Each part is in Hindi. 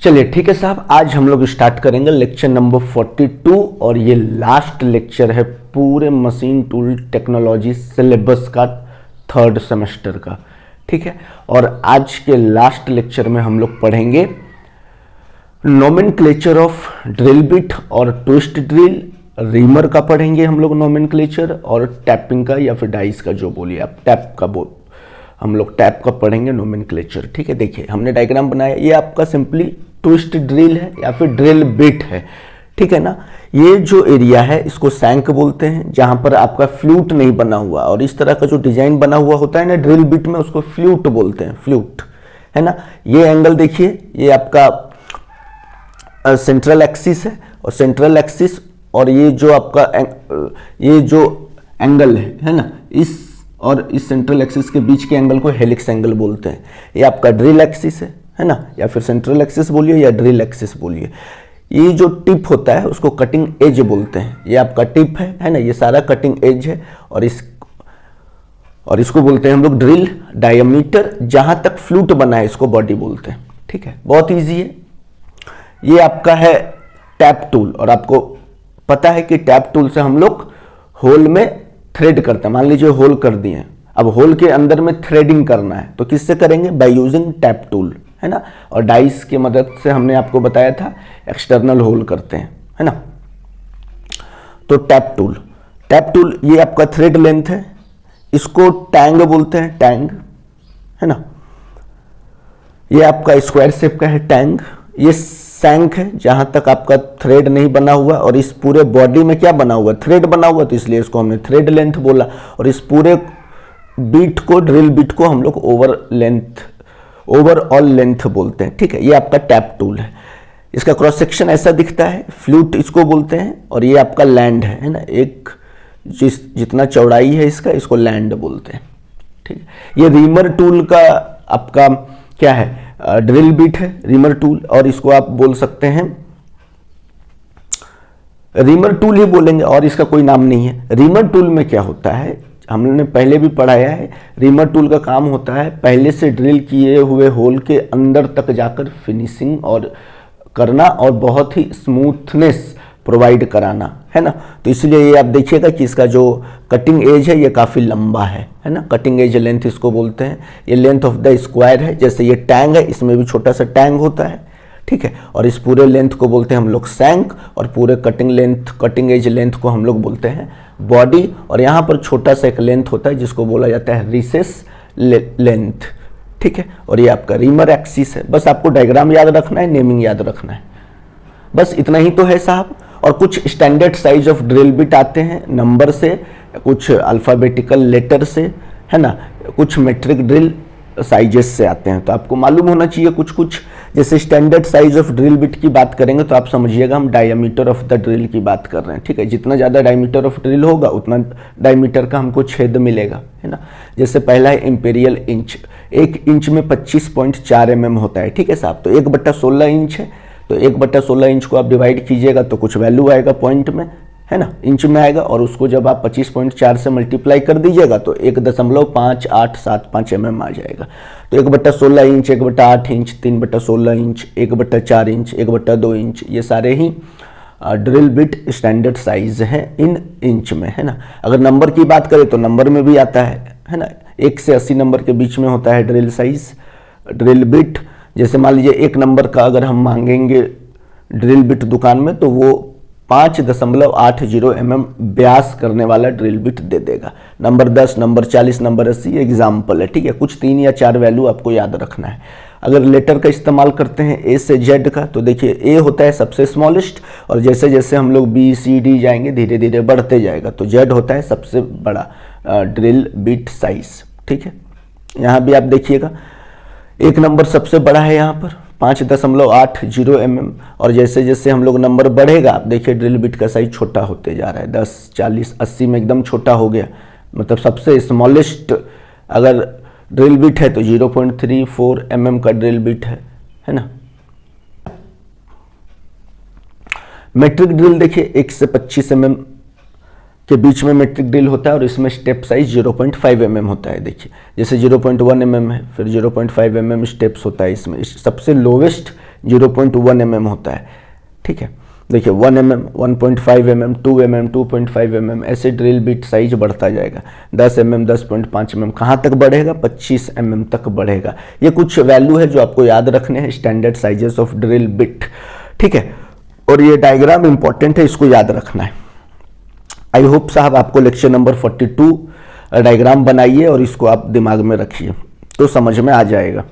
चलिए ठीक है साहब, आज हम लोग स्टार्ट करेंगे लेक्चर नंबर 42 और ये लास्ट लेक्चर है पूरे मशीन टूल टेक्नोलॉजी सिलेबस का थर्ड सेमेस्टर का। ठीक है, और आज के लास्ट लेक्चर में हम लोग पढ़ेंगे नोमेनक्लेचर ऑफ ड्रिल बिट और ट्विस्ट ड्रिल, रीमर का पढ़ेंगे हम लोग नोमेनक्लेचर, और टैपिंग का या फिर डाइस का जो बोलिए आप, टैप का हम लोग टैप का पढ़ेंगे नोमेनक्लेचर। ठीक है, देखिए हमने डायग्राम बनाया, ये आपका सिंपली ट्विस्ट ड्रिल है या फिर ड्रिल बिट है। ठीक है ना, ये जो एरिया है इसको सैंक बोलते हैं, जहां पर आपका फ्लूट नहीं बना हुआ, और इस तरह का जो डिजाइन बना हुआ होता है ना ड्रिल बिट में, उसको फ्लूट बोलते हैं, फ्लूट है ना। ये एंगल देखिए, ये आपका सेंट्रल एक्सिस है, और सेंट्रल एक्सिस और ये जो आपका ये जो एंगल है ना, इस और इस सेंट्रल एक्सिस के बीच के एंगल को हेलिक्स एंगल बोलते हैं। ये आपका ड्रिल एक्सिस है ना, या फिर सेंट्रल एक्सिस बोलिए या ड्रिल एक्सिस बोलिए। ये जो टिप होता है उसको कटिंग एज बोलते हैं, ये आपका टिप है ना, ये सारा कटिंग एज है, और इसको बोलते हैं हम लोग ड्रिल डायमीटर। जहां तक फ्लूट बना है इसको बॉडी बोलते हैं। ठीक है, बहुत ईजी है। ये आपका है टैप टूल, और आपको पता है कि टैप टूल से हम लोग होल में थ्रेड करते हैं। मान लीजिए होल कर दिए, अब होल के अंदर में थ्रेडिंग करना है तो किससे करेंगे? बाय यूजिंग टैप टूल, है ना। और डाइस की मदद से हमने आपको बताया था एक्सटर्नल होल करते हैं, है ना। तो टैप टूल ये आपका थ्रेड लेंथ है, इसको टैंग बोलते हैं, टैंग है ना। ये आपका स्क्वायर शेप का है टैंग। ये सैंक है, जहां तक आपका थ्रेड नहीं बना हुआ, और इस पूरे बॉडी में क्या बना हुआ? थ्रेड बना हुआ, तो इसलिए इसको हमने थ्रेड लेंथ बोला। और इस पूरे बीट को, ड्रिल बीट को हम लोग ओवरऑल लेंथ बोलते हैं। ठीक है, ये आपका टैप टूल है। इसका क्रॉस सेक्शन ऐसा दिखता है, फ्लूट इसको बोलते हैं, और ये आपका लैंड है ना, एक जितना चौड़ाई है इसको लैंड बोलते हैं। ठीक है, ये रीमर टूल का आपका क्या है? ड्रिल बिट है, रीमर टूल, और इसको आप बोल सकते हैं रीमर टूल ही बोलेंगे, और इसका कोई नाम नहीं है। रीमर टूल में क्या होता है, हमने पहले भी पढ़ाया है। रीमर टूल का काम होता है पहले से ड्रिल किए हुए होल के अंदर तक जाकर फिनिशिंग और करना, और बहुत ही स्मूथनेस प्रोवाइड कराना, है ना। तो इसलिए ये आप देखिएगा कि इसका जो कटिंग एज है ये काफ़ी लंबा है ना। कटिंग एज लेंथ इसको बोलते हैं। ये लेंथ ऑफ द स्क्वायर है, जैसे ये टैंग है, इसमें भी छोटा सा टैंग होता है। ठीक है, और इस पूरे लेंथ को बोलते हैं हम लोग सैंक, और पूरे कटिंग एज लेंथ को हम लोग बोलते हैं बॉडी। और यहाँ पर छोटा सा एक लेंथ होता है जिसको बोला जाता है रिसेस लेंथ। ठीक है, और ये आपका रीमर एक्सिस है। बस आपको डायग्राम याद रखना है, नेमिंग याद रखना है, बस इतना ही तो है साहब। और कुछ standard size of drill bit आते हैं नंबर से, कुछ अल्फ़ाबेटिकल लेटर से, है ना, कुछ मेट्रिक ड्रिल साइजेस से आते हैं। तो आपको मालूम होना चाहिए कुछ। जैसे standard size of drill bit की बात करेंगे तो आप समझिएगा हम डायमीटर ऑफ द ड्रिल की बात कर रहे हैं। ठीक है, जितना ज़्यादा डायमीटर ऑफ ड्रिल होगा उतना डायमीटर का हमको छेद मिलेगा, है ना। जैसे पहला है इंपीरियल इंच, 1 इंच में 25.4 mm होता है। ठीक है साहब, तो 1/16 इंच है, तो 1/16 इंच को आप डिवाइड कीजिएगा तो कुछ वैल्यू आएगा पॉइंट में, है ना, इंच में आएगा, और उसको जब आप 25.4 से मल्टीप्लाई कर दीजिएगा तो 1.5875 mm आ जाएगा। तो 1/16 inch, 1/8 inch, 3/16 inch, 1/4 inch, 1/2 inch, ये सारे ही ड्रिल बिट स्टैंडर्ड साइज है इन इंच में, है ना। अगर नंबर की बात करें तो नंबर में भी आता है ना, 1 से 80 नंबर के बीच में होता है ड्रिल साइज, ड्रिल बिट। जैसे मान लीजिए 1 नंबर का अगर हम मांगेंगे ड्रिल बिट दुकान में तो वो 5.80 mm व्यास करने वाला ड्रिल बिट दे देगा। नंबर 10, नंबर 40, नंबर 80 एग्जाम्पल है। ठीक है, कुछ 3 या 4 वैल्यू आपको याद रखना है। अगर लेटर का इस्तेमाल करते हैं ए से जेड का, तो देखिए ए होता है सबसे स्मॉलेस्ट, और जैसे जैसे हम लोग बी सी डी जाएंगे धीरे धीरे बढ़ते जाएगा, तो जेड होता है सबसे बड़ा ड्रिल बिट साइज। ठीक है, यहाँ भी आप देखिएगा 1 नंबर सबसे बड़ा है यहाँ पर 5.80 mm, और जैसे जैसे हम लोग नंबर बढ़ेगा आप देखिए ड्रिल बिट का साइज छोटा होते जा रहा है। 10, 40, 80 में एकदम छोटा हो गया, मतलब सबसे स्मॉलेस्ट अगर ड्रिल बिट है तो 0.34 mm का ड्रिल बिट है ना। मेट्रिक ड्रिल देखिए 1 से 25 mm के बीच में मेट्रिक ड्रिल होता है, और इसमें स्टेप साइज 0.5 mm होता है। देखिए जैसे 0.1 mm है, फिर 0.5 mm स्टेप्स होता है इसमें। सबसे लोवेस्ट 0.1 mm होता है, ठीक है। देखिए 1 mm, 1.5 mm, 2 mm, 2.5 mm, ऐसे ड्रिल बिट साइज बढ़ता जाएगा। 10 mm, 10.5 mm, कहाँ तक बढ़ेगा? 25 mm तक बढ़ेगा। ये कुछ वैल्यू है जो आपको याद रखने हैं, standard sizes of drill bit, ठीक है। और ये डायग्राम इंपॉर्टेंट है, इसको याद रखना है। आई होप साहब आपको लेक्चर नंबर 42 डायग्राम बनाइए और इसको आप दिमाग में रखिए तो समझ में आ जाएगा,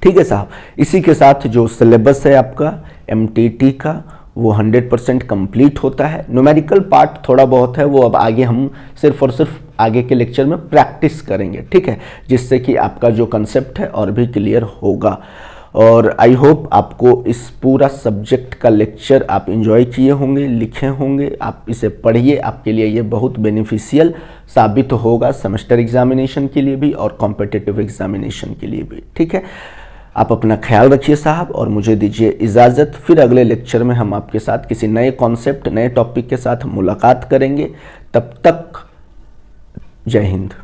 ठीक है साहब। इसी के साथ जो सिलेबस है आपका MTT का वो 100% कंप्लीट होता है। न्यूमेरिकल पार्ट थोड़ा बहुत है, वो अब आगे हम सिर्फ और सिर्फ आगे के लेक्चर में प्रैक्टिस करेंगे, ठीक है, जिससे कि आपका जो कंसेप्ट है और भी क्लियर होगा। और आई होप आपको इस पूरा सब्जेक्ट का लेक्चर आप एंजॉय किए होंगे, लिखे होंगे। आप इसे पढ़िए, आपके लिए ये बहुत बेनिफिशियल साबित होगा सेमेस्टर एग्जामिनेशन के लिए भी और कॉम्पिटिटिव एग्जामिनेशन के लिए भी, ठीक है। आप अपना ख्याल रखिए साहब और मुझे दीजिए इजाज़त। फिर अगले लेक्चर में हम आपके साथ किसी नए कॉन्सेप्ट, नए टॉपिक के साथ मुलाकात करेंगे। तब तक जय हिंद।